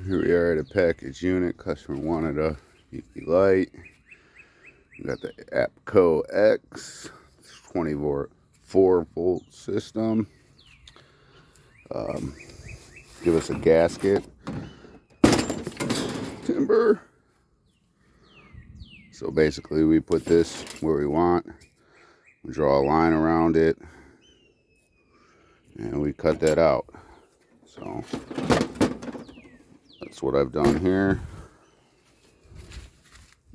Here we are at a package unit. Customer wanted a UV light. We got the Apco X 4-volt system. Give us a gasket. Timber. So basically we put this where we want. We draw a line around it. And we cut that out. So that's what I've done here.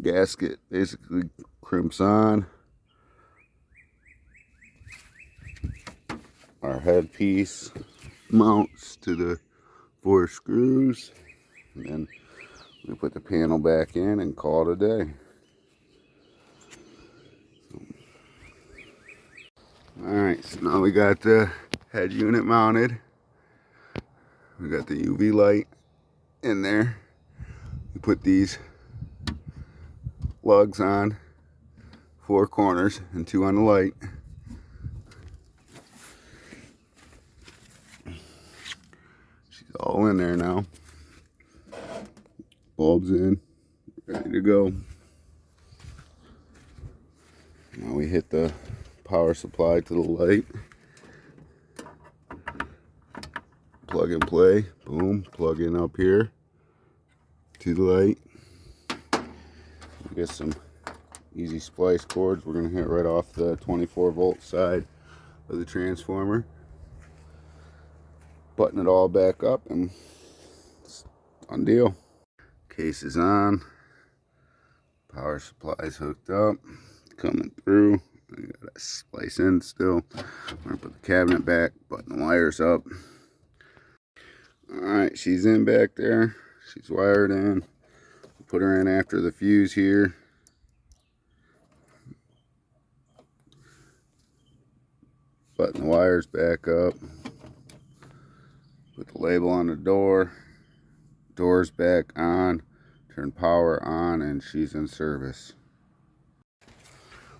Gasket basically crimps on. Our headpiece mounts to the 4 screws. And then we put the panel back in and call it a day. Alright, so now we got the head unit mounted. We got the UV light in there. We put these lugs on 4 corners and 2 on the light. She's all in there now. Bulbs in, ready to go. Now we hit the power supply to the light. Plug and play, boom, plug in up here to the light. We get some easy splice cords. We're gonna hit right off the 24-volt side of the transformer. Button it all back up and it's done deal. Case is on. Power supply is hooked up. Coming through. I gotta splice in still. I'm gonna put the cabinet back, button the wires up. Alright, she's in back there. She's wired in. Put her in after the fuse here. Button the wires back up. Put the label on the door. Doors back on. Turn power on and she's in service.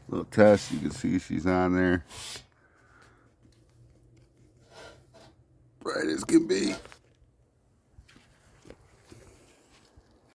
Little test, you can see she's on there. Bright as can be.